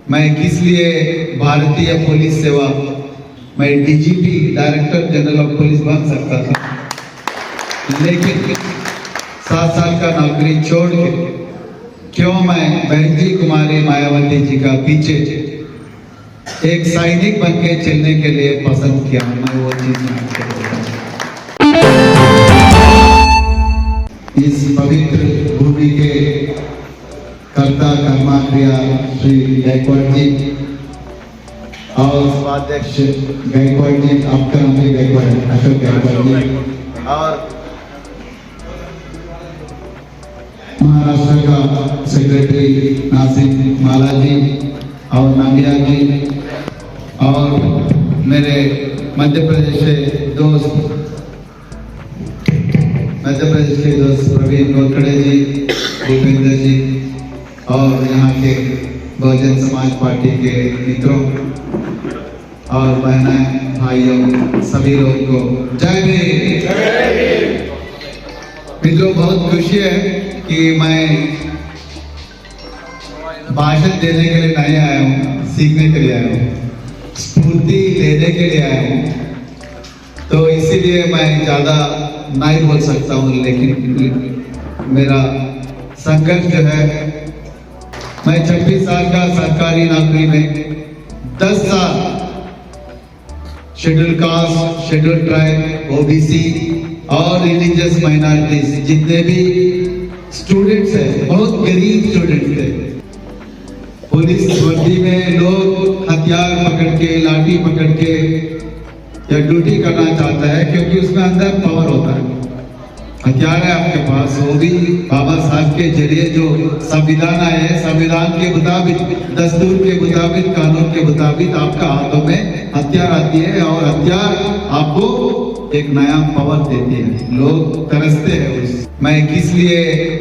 मैं किस लिए भारतीय पुलिस सेवा, मैं DGP director general of police बन सकता था, लेकिन 7 साल का नौकरी छोड़ के क्यों मैं बहन जी कुमारी मायावती जी का पीछे एक सैनिक बन के चलने के लिए पसंद किया। मैं वो चीज में आपको बताऊं। इस पवित्र भूमि के कर्ता कर्मा क्रिया श्री गायकवाड़ जी और उपाध्यक्ष गायकवाड़ जी, आपका नाम भी गायकवाड़ है, अशोक गायकवाड़ जी, और महाराष्ट्र का सेक्रेटरी नासिर माला जी और नंदिया जी, और मेरे मध्य प्रदेश के दोस्त प्रवीण गोखड़े जी, भूपेंद्र जी, और यहाँ के बहुजन समाज पार्टी के मित्रों और बहनें भाइयों सभी लोगों को जय भीम। मित्रों, बहुत खुशी है कि मैं भाषण देने के लिए नहीं आया हूँ, सीखने के लिए आया हूँ, स्फूर्ति देने के लिए आया हूँ। तो इसीलिए मैं ज़्यादा नहीं बोल सकता हूँ, लेकिन मेरा संघर्ष जो है, मैं 26 साल का सरकारी नौकरी में 10 साल schedule caste, schedule tribe, OBC और रिलीजियस माइनॉरिटीज जितने भी स्टूडेंट्स हैं, बहुत गरीब स्टूडेंट्स थे। पुलिस वर्दी में लोग हथियार पकड़ के, लाठी पकड़ के या ड्यूटी करना चाहता है क्योंकि उसमें अंदर पावर होता है, हथियार है आपके पास। वो भी बाबा साहब के जरिए जो संविधान आए हैं, संविधान के मुताबिक, दस्तूर के मुताबिक, कानून के मुताबिक आपका हाथों में हथियार आती है और हथियार आपको एक नया पावर देती है। लोग तरसते हैं उस। मैं किस लिए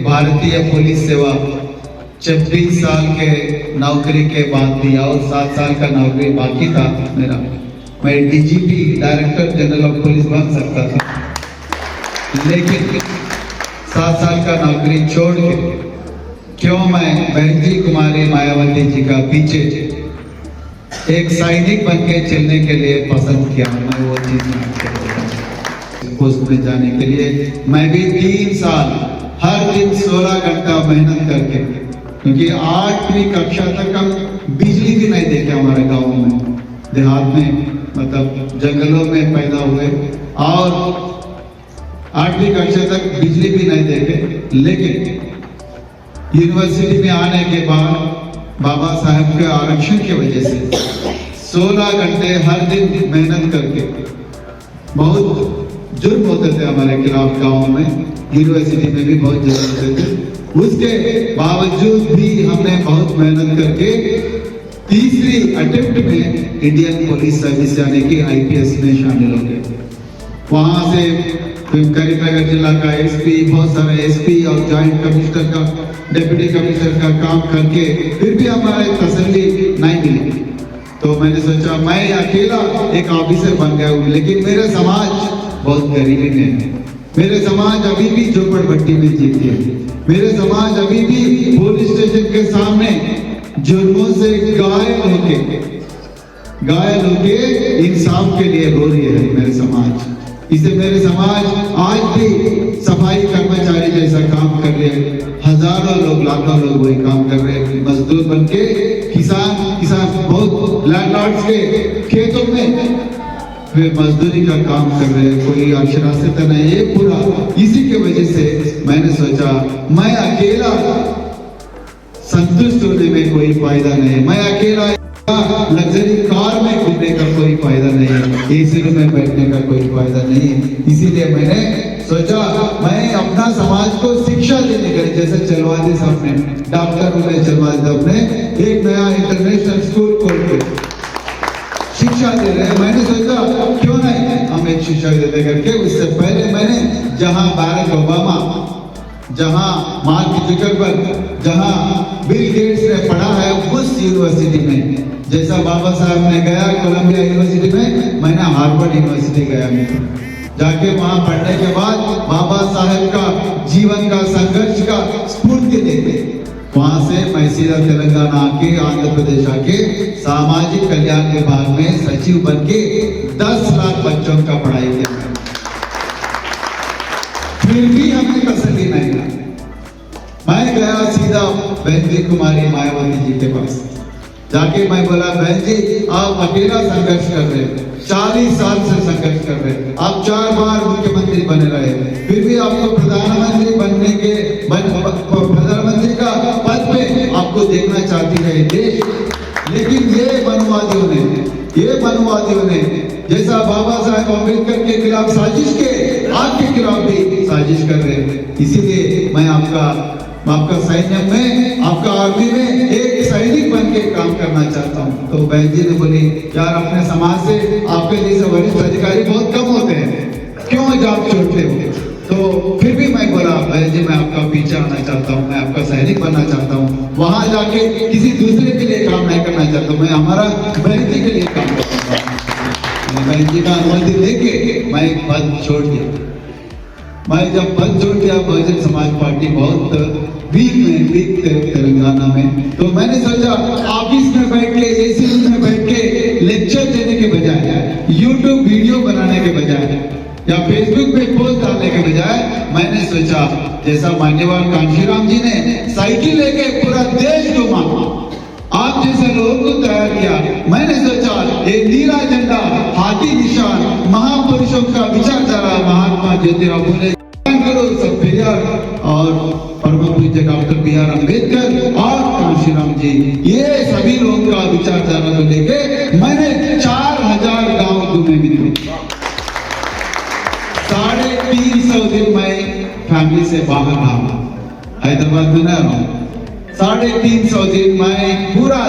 भारतीय पुलिस सेवा 26 साल के नौकरी के बाद भी और 7 साल का नौकरी बाकी था मेरा, मैं DGP director general of police बन सकता था, लेकिन 7 साल का नौकरी छोड़ के क्यों मैं बहन जी कुमारी मायावती जी का पीछे एक सैनिक बन के चलने के लिए पसंद किया। मैं वो चीज में आपको बताऊं। पोस्ट में जाने के लिए मैं भी 3 साल हर दिन 16 घंटा मेहनत करके, क्योंकि 8वीं कक्षा तक हम बिजली भी नहीं देखे हमारे गाँव में, देहात में, मतलब जंगलों में पैदा हुए और 8वीं कक्षा तक बिजली भी नहीं देखे। लेकिन यूनिवर्सिटी में आने के बाद बाबा साहब के आरक्षण की वजह से 16 घंटे हर दिन मेहनत करके, बहुत जुर्म होते थे हमारे खिलाफ गांव में, यूनिवर्सिटी में भी बहुत जुर्म होते थे। उसके बावजूद भी हमने बहुत मेहनत करके तीसरी अटेम्प्ट में इंडियन पुलिस सर्विस यानी कि आईपीएस में शामिल हो गए। वहां से करीमनगर जिला का एसपी, बहुत सारे एसपी और जॉइंट कमिश्नर का, डिप्टी कमिश्नर का काम करके फिर भी हमारे तसल्ली नहीं मिली। तो मैंने सोचा मैं अकेला एक ऑफिसर बन गया हूँ, लेकिन मेरे समाज बहुत गरीबी में है, मेरे समाज अभी भी झोपड़पट्टी में जीती है, मेरे समाज अभी भी पुलिस स्टेशन के सामने जुर्मों से घायल होके इंसाफ के लिए रो रही है मेरे समाज। इसे मेरे समाज आज भी सफाई कर्मचारी जैसा काम कर रहे हैं, हजारों लोग, लाखों लोग वही काम कर रहे हैं, मजदूर बन के, किसान बहुत लैंडलॉर्ड्स के खेतों में वे मजदूरी का काम कर रहे हैं, कोई अक्षरास्यता नहीं है पूरा। इसी के वजह से मैंने सोचा मैं अकेला संतुष्ट होने में कोई फायदा नहीं, मैं अकेला लग्जरी कार में घूमने का कोई फायदा नहीं है, एसी रूम में बैठने का कोई फायदा नहीं है। इसीलिए मैंने सोचा मैं अपना समाज को शिक्षा देने के लिए, जैसे चलवादी साहब ने, डॉक्टर ने चलवादी साहब ने एक नया इंटरनेशनल स्कूल खोल के शिक्षा दे रहे हैं, मैंने सोचा क्यों नहीं हम एक शिक्षा देते करके। उससे पहले मैंने जहां बाराक ओबामा, जहां मार्क जुकरबर्ग, जहां बिल गेट्स ने पढ़ा है उस यूनिवर्सिटी में, जैसा बाबा साहब ने गया कोलंबिया यूनिवर्सिटी में, मैंने हार्वर्ड यूनिवर्सिटी गया। जाके वहां पढ़ने के बाद बाबा साहब का जीवन का संघर्ष का स्फूर्ति देते, वहां से मैं सीधा तेलंगाना आके आंध्र प्रदेश आके सामाजिक कल्याण विभाग में सचिव बन के 10 लाख बच्चों का पढ़ाई किया। फिर भी हमें तसल्ली नहीं मिला। मैं गया सीधा बहन जी कुमारी मायावती जी के पास जाके मैं बोला, बहन जी आप अकेला संघर्ष कर रहे हैं, 40 साल से संघर्ष कर रहे हैं, आप 4 बार मुख्यमंत्री बने रहे, फिर भी आपको प्रधानमंत्री बनने के प्रधानमंत्री का पद पे आपको देखना चाहती है देश। लेकिन ये मनवादियों ने जैसा बाबा साहेब अम्बेडकर के खिलाफ साजिश के, आपके खिलाफ भी साजिश कर रहे हैं। इसीलिए मैं आपका सैन्य में, आपका आर्मी में एक सैनिक बन के काम करना चाहता हूँ। तो बहन जी ने बोली, यार अपने समाज से आपके जैसे वरिष्ठ अधिकारी बहुत कम होते हैं, क्यों जॉब छोड़ते हो? तो फिर भी मैं बोला, बहन जी मैं आपका पीछे आना चाहता हूँ, मैं आपका सैनिक बनना चाहता हूँ, वहां जाके किसी दूसरे के लिए काम नहीं करना चाहता हूँ, मैं हमारा बहन जी के लिए काम करता हूँ। बहन जी का अनुमति लेके मैं पद छोड़ दिया। मैं जब पद छोड़ दिया, बहुजन समाज पार्टी बहुत वीक तेलंगाना में, तो मैंने सोचा ऑफिस में बैठ के, एसी रूम में बैठ के लेक्चर देने के बजाय, यूट्यूब वीडियो बनाने के बजाय या फेसबुक पे पोस्ट डालने के बजाय, मैंने सोचा जैसा मान्यवर कांशीराम जी ने साइकिल लेके पूरा देश घुमा, आप जैसे लोगों को तैयार किया, मैंने सोचा ये नीला झंडा, हाथी निशान, महापुरुषों का विचारधारा, महात्मा ज्योतिराव फुले पेरियार और परम पूज्य डॉक्टर B.R. अम्बेडकर और कांशीराम जी, ये सभी लोगों का विचारधारा को लेके मैंने 4000 गांव घूमे मिले। 350 दिन मैं फैमिली से बाहर रहा, हैदराबाद में रह रहा हूँ। 350 दिन मैं पूरा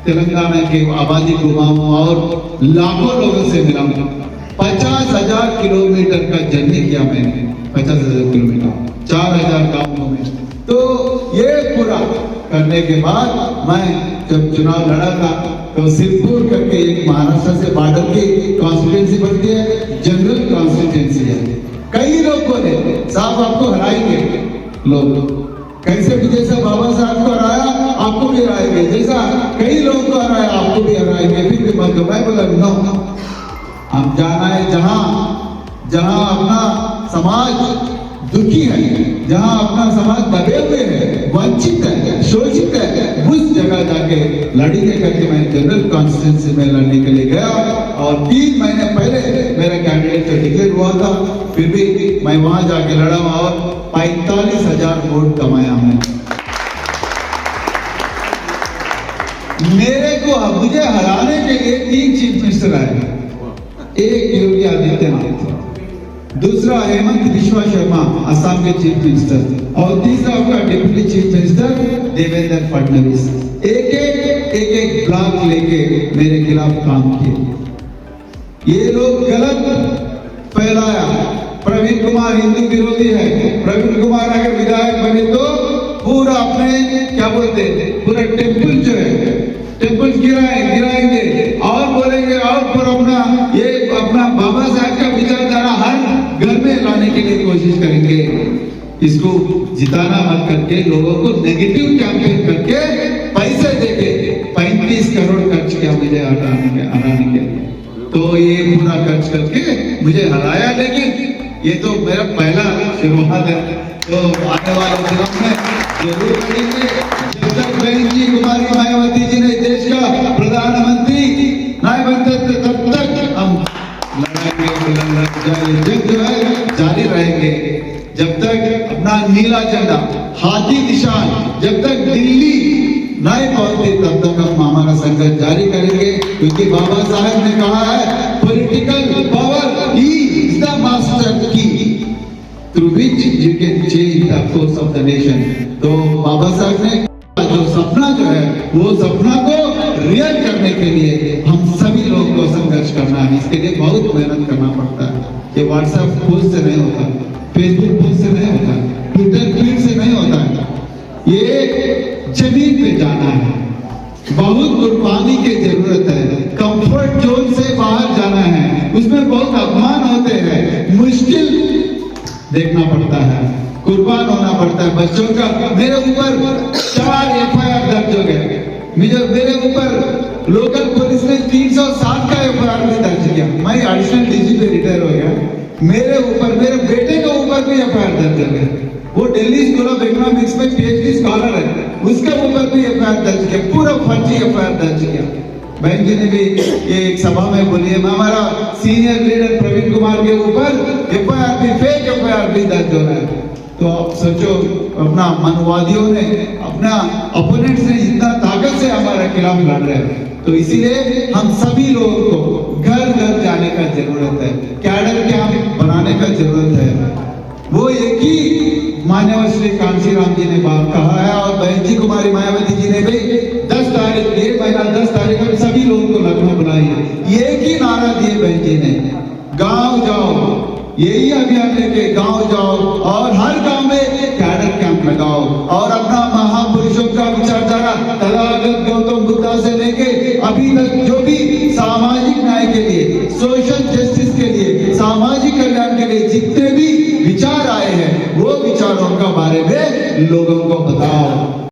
तेलंगाना के आबादी घुमा हूँ और लाखों लोगों से मिला हूँ। 50,000 किलोमीटर का जर्नी किया मैंने, 50,000 किलोमीटर, 4,000 गांवों में। तो ये पूरा करने के बाद मैं जब चुनाव लड़ा था, तो सिरपुर करके एक महाराष्ट्र से बॉर्डर की कॉन्स्टिट्यूंसी बनती है, जनरल कॉन्स्टिट्यूंसी है। कई लोगों ने साहब आपको हराएंगे, लोग कैसे भी, जैसा बाबा साहब को हराया आपको भी हराएंगे, जैसा कई लोगों को हराया आपको भी हराएंगे, फिर भी मत। मैं बोला नो, हम जाना है जहां अपना समाज दुखी है, जहां अपना समाज दबे हुए है, वंचित है, शोषित है, उस जगह जाके लड़ेंगे करके मैं जनरल कॉन्स्टिट्यूंसी में लड़ने के लिए गया। और 3 महीने पहले मेरा कैंडिडेट डिक्लेयर हुआ था, फिर भी मैं वहां जाके लड़ा और 45,000 वोट कमाया मैं। मुझे हराने के लिए 3 चीफ मिनिस्टर आए, एक योगी आदित्यनाथ, दूसरा हेमंत बिश्वा शर्मा असम के चीफ मिनिस्टर, और तीसरा आपका deputy chief minister Devendra Fadnavis. एक ब्लॉक लेके मेरे खिलाफ काम किए। ये लोग गलत फैलाया, प्रवीण कुमार हिंदू विरोधी है, प्रवीण कुमार अगर विधायक बने तो पूरा अपने क्या बोलते पूरा टेम्पल जो है, टेम्पल गिराएंगे और बोलेंगे और फिर अपना बाबा साहब का विचारधारा हर घर में लाने के लिए कोशिश करेंगे। इसको जिताना मत करके, लोगों को नेगेटिव कैंपेन करके पैसे देके 35 करोड़ खर्च किया मुझे हराने के लिए। तो ये पूरा खर्च करके मुझे हराया, लेकिन ये तो मेरा पहला शुरुआत है। तो आने वाले दिनों में जरूर करेंगे। जब तक बहन जी कुमारी मायावती जी ने देश का प्रधानमंत्री नहीं बनते तब तक हम लड़ाई जंग जो है जारी रहेंगे। जब तक अपना नीला झंडा, हाथी निशान, जब तक दिल्ली नहीं पहुंचती तब तक हम हमारा संघर्ष जारी करेंगे, क्योंकि बाबा साहब ने कहा है political power is the master key through which you can change the course of the nation. तो बाबा साहब ने जो सपना जो है वो सपना को रियल करने के लिए हम सभी लोगों को संघर्ष करना है। इसके लिए बहुत मेहनत करना पड़ता है। ये व्हाट्सएप पोस्ट से नहीं होता, फेसबुक पोस्ट से नहीं होता, ट्विटर फीड से नहीं होता है, ये जमीन पे जाना है। बहुत कुर्बानी की जरूरत है, कंफर्ट जोन से बाहर जाना है, उसमें बहुत अपमान होते हैं, मुश्किल देखना पड़ता है, कुर्बान होना पड़ता है बच्चों का। मेरे ऊपर 4 FIR दर्ज हो गए, मेरे ऊपर लोकल पुलिस ने 307 का FIR भी दर्ज किया। मैं एडिशनल DGP रिटायर हो गया, मेरे ऊपर, मेरे बेटे के ऊपर भी FIR दर्ज हो गया। वो दिल्ली स्कूल ऑफ इकोनॉमिक्स में PhD स्कॉलर है, उसके ऊपर भी FIR दर्ज किया, पूरा फर्जी FIR दर्ज किया। बहन जी ने भी ये एक सभा में बोली है, हमारा सीनियर लीडर प्रवीण कुमार के ऊपर FIR भी, फेक FIR भी दर्ज हो रहा है। तो आप सोचो, अपना मनवादियों ने, अपना अपोनेंट्स ने इतना ताकत से हमारे खिलाफ लड़ रहे हैं। तो इसीलिए हम सभी लोगों को घर घर जाने का जरूरत है, कैडर कैंप बनाने का जरूरत है। वो एक ही मान्यवर श्री कांशीराम जी ने बात कहा है, और बहन जी कुमारी मायावती जी ने भी 10 तारीख, ये महीना 10 तारीख को सभी लोगों को लखनऊ बुलाई है। एक ही नारा दिए बहन जी ने, गांव जाओ, यही अभियान लेके गांव जाओ और हर गांव में कैडर कैंप लगाओ, और अपना महापुरुषों का विचारधारा तथागत गौतम बुद्ध से लेके अभी तक जो भी सामाजिक न्याय के लिए, सोशल जस्टिस के लिए, सामाजिक कल्याण के लिए जितने भी विचार आए हैं, वो विचारों का बारे में लोगों को बताओ।